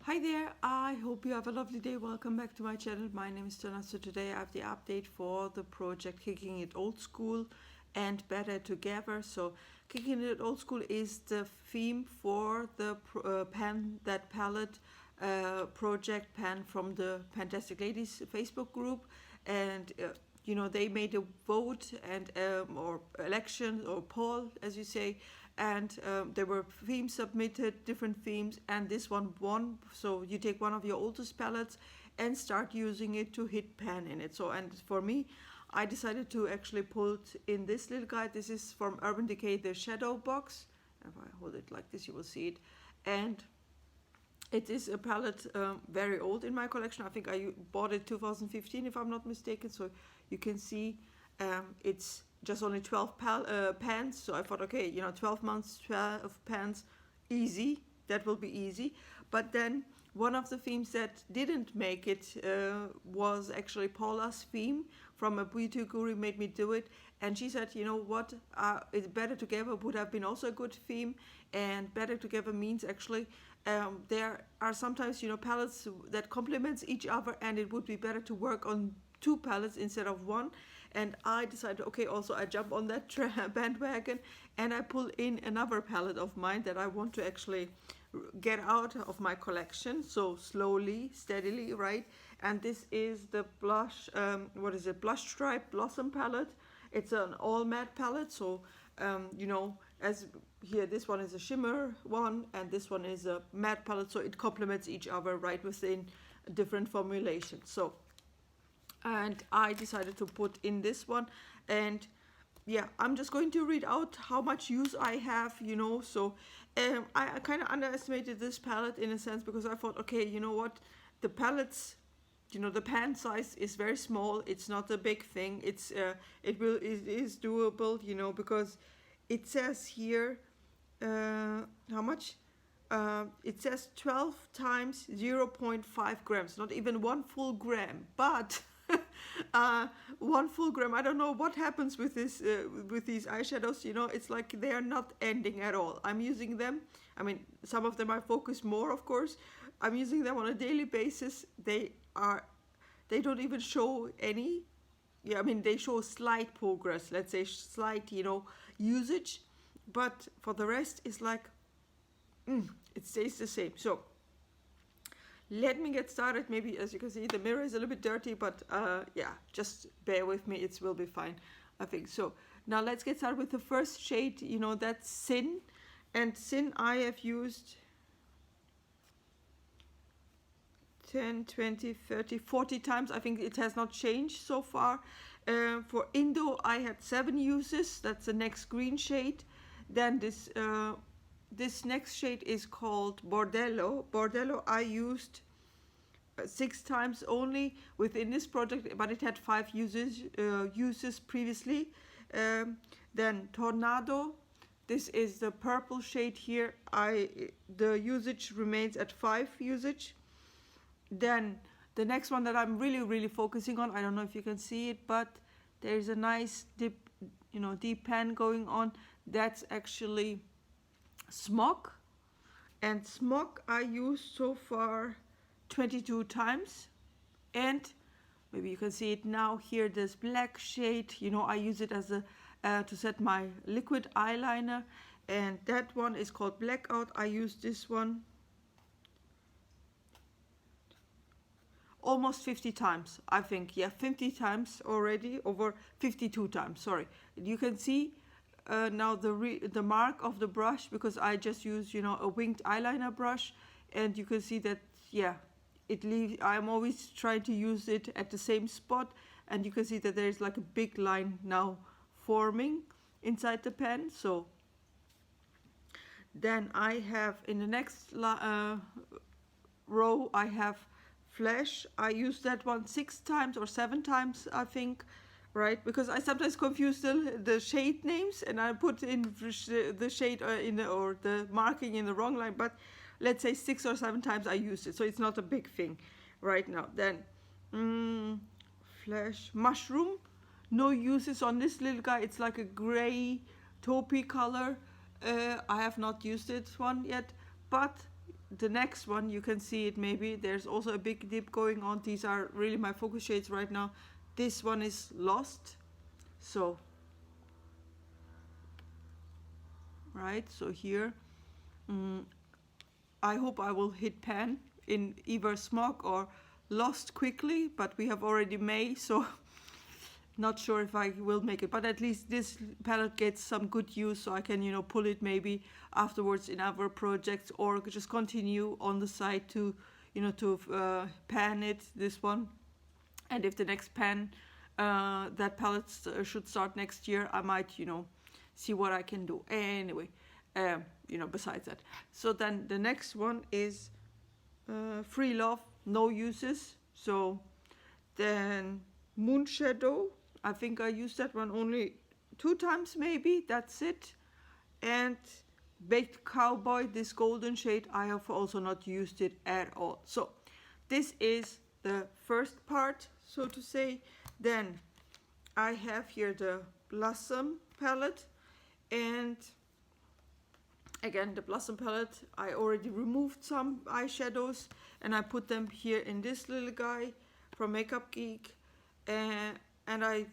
Hi there, I hope you have a lovely day. Welcome back to my channel. My name is Jana. So today I have the update for the project Kicking It Old School and Better Together. So Kicking It Old School is the theme for the palette project pan from the PANtastic Ladies Facebook group. And they made a vote and or election or poll, as you say, and there were themes submitted, different themes, and this one won. So you take one of your oldest palettes and start using it to hit pan in it. So, and for me, I decided to actually put in this little guide. This is from Urban Decay, the shadow box. If I hold it like this, you will see it. And it is a palette very old in my collection. I think I bought it 2015, if I'm not mistaken. So you can see it's just only 12 pans. So I thought, okay, 12 months, 12 pans, easy. That will be easy. But then one of the themes that didn't make it was actually Paula's theme from a beauty guru made me do it. And she said, you know what, it's Better Together would have been also a good theme. And Better Together means actually there are sometimes, palettes that complements each other, and it would be better to work on two palettes instead of one. And I decided, okay, also I jump on that bandwagon and I pull in another palette of mine that I want to actually get out of my collection. So slowly, steadily, right? And this is the blush, Blush Stripe Blossom palette. It's an all matte palette. So, as here, this one is a shimmer one and this one is a matte palette. So it complements each other right within different formulations. So, and I decided to put in this one, and yeah, I'm just going to read out how much use I have, so I kind of underestimated this palette in a sense, because I thought, okay, you know what, the palettes, the pan size is very small. It's not a big thing. It is doable, because it says here how much. It says 12 times 0.5 grams, not even 1 full gram, but 1 full gram. I don't know what happens with this with these eyeshadows. It's like they are not ending at all. I'm using them. I mean, some of them I focus more, of course. I'm using them on a daily basis. They don't even show any. Yeah, I mean, they show slight progress. Let's say slight, usage, but for the rest, it's like it stays the same. So let me get started. Maybe, as you can see, the mirror is a little bit dirty, but yeah, just bear with me. It will be fine, I think. So now let's get started with the first shade, that's Sin. And Sin I have used 10, 20, 30, 40 times. I think it has not changed so far. For Indo, I had 7 uses. That's the next green shade. Then this next shade is called Bordello. Bordello I used 6 times only within this project, but it had 5 uses previously. Then Tornado. This is the purple shade here. The usage remains at 5 usage. Then the next one that I'm really focusing on, I don't know if you can see it, but there's a nice deep pan going on. That's actually Smog. And Smog I used so far 22 times. And maybe you can see it now here, this black shade, I use it as a to set my liquid eyeliner. And that one is called Blackout. I use this one almost 50 times, I think. Yeah, 50 times already, over 52 times, sorry. You can see now the mark of the brush, because I just use, a winged eyeliner brush, and you can see that, yeah, I'm always trying to use it at the same spot, and you can see that there's like a big line now forming inside the pen. So then I have in the next row, I have Flesh. I use that one 6 times or 7 times, I think, right? Because I sometimes confuse the shade names, and I put in the shade or the marking in the wrong line. But let's say 6 or 7 times I used it, so it's not a big thing right now. Then Flesh, Mushroom. No uses on this little guy. It's like a gray taupey color. I have not used this one yet, but the next one, you can see it maybe. There's also a big dip going on. These are really my focus shades right now. This one is Lost. So, right, so here, I hope I will hit pan in either Smog or Lost quickly, but we have already May, so not sure if I will make it. But at least this palette gets some good use, so I can, you know, pull it maybe afterwards in other projects, or just continue on the side to, you know, to pan it, this one. And if the next pan, that palette should start next year, I might, you know, see what I can do. Anyway, you know, besides that. So then the next one is Free Love, no uses. So then Moon Shadow, I think I used that one only 2 times maybe, that's it. And Baked Cowboy, this golden shade, I have also not used it at all. So this is the first part, so to say. Then I have here the Blossom palette, and again the Blossom palette, I already removed some eyeshadows and I put them here in this little guy from Makeup Geek, and I,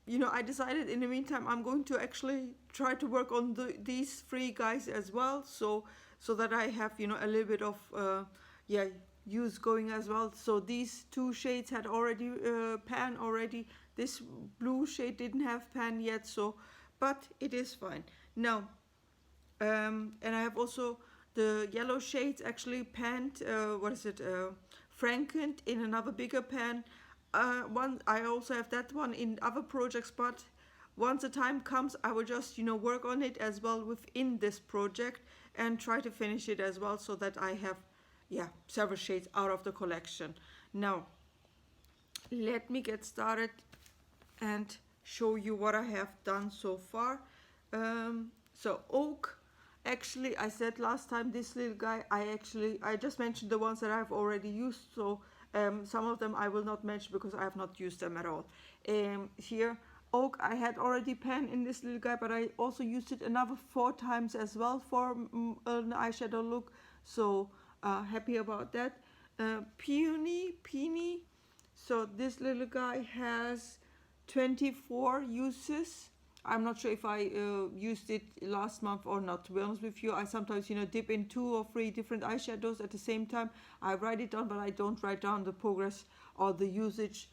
you know, I decided in the meantime I'm going to actually try to work on these 3 guys as well, so that I have, you know, a little bit of yeah, use going as well. So these 2 shades had already pan already. This blue shade didn't have pan yet, so, but it is fine. Now, and I have also the yellow shades actually panned, what is it, Frankened in another bigger pan. I also have that one in other projects, but once the time comes, I will just, you know, work on it as well within this project and try to finish it as well, so that I have, yeah, several shades out of the collection. Now, let me get started and show you what I have done so far. So Oak, actually, I said last time, this little guy, I just mentioned the ones that I've already used, so some of them I will not mention because I have not used them at all. Here, Oak, I had already pan in this little guy, but I also used it another 4 times as well for an eyeshadow look, so happy about that. Peony, so this little guy has 24 uses. I'm not sure if I used it last month or not, to be honest with you. I sometimes, you know, dip in 2 or 3 different eyeshadows at the same time. I write it down, but I don't write down the progress or the usage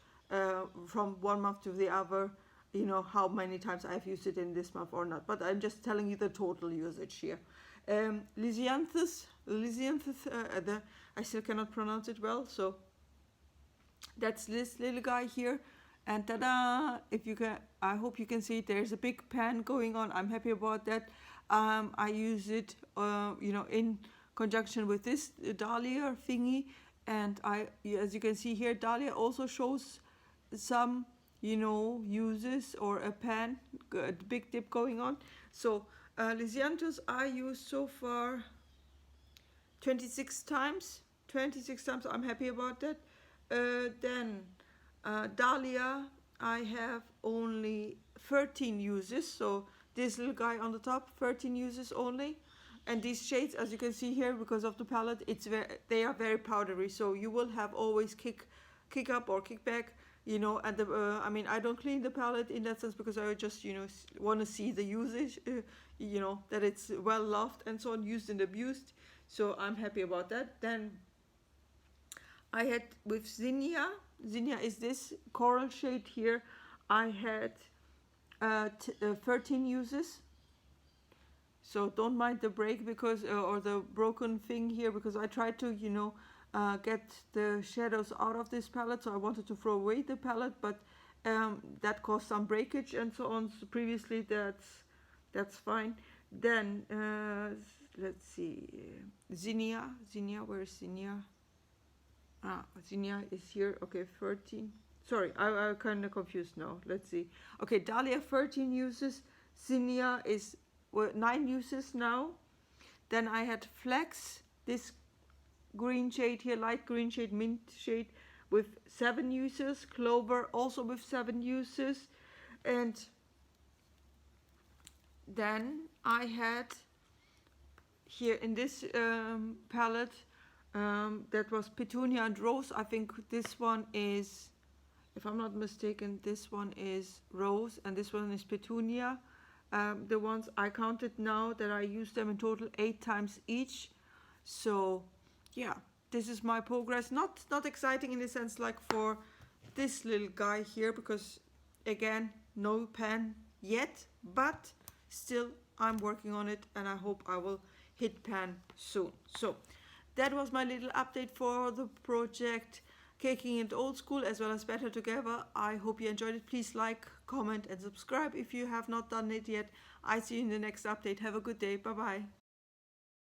from one month to the other, you know, how many times I've used it in this month or not. But I'm just telling you the total usage here. Lysianthus, I still cannot pronounce it well, so that's this little guy here. And ta-da! If you can, I hope you can see it. There's a big pan going on. I'm happy about that. I use it, you know, in conjunction with this Dahlia thingy, and as you can see here, Dahlia also shows some, you know, uses or a pan, a big dip going on. So Lysianthus I used so far 26 times. 26 times. I'm happy about that. Then Dahlia, I have only 13 uses, so this little guy on the top, 13 uses only. And these shades, as you can see here, because of the palette, they are very powdery, so you will have always kick up or kick back, you know. And I mean, I don't clean the palette in that sense because I just, you know, want to see the usage, you know, that it's well loved and so on, used and abused. So I'm happy about that. Then I had with Zinnia is this coral shade here. I had 13 uses, so don't mind the break because or the broken thing here, because I tried to, you know, get the shadows out of this palette, so I wanted to throw away the palette, but that caused some breakage and so on. So previously that's fine. Then let's see, Zinnia, where's Zinnia? Zinnia is here. Okay, 13. Sorry, I'm kind of confused now. Let's see. Okay, Dahlia 13 uses. Zinnia is 9 uses now. Then I had Flex, this green shade here, light green shade, mint shade, with 7 uses. Clover also with 7 uses. And then I had here in this palette, that was Petunia and Rose. I think this one is, if I'm not mistaken, this one is Rose and this one is Petunia. The ones I counted now that I used them in total 8 times each. So yeah, this is my progress. Not exciting in the sense like for this little guy here, because again, no pan yet, but still I'm working on it and I hope I will hit pan soon. So that was my little update for the project Caking It Old School as well as Better Together. I hope you enjoyed it. Please like, comment and subscribe if you have not done it yet. I see you in the next update. Have a good day. Bye bye.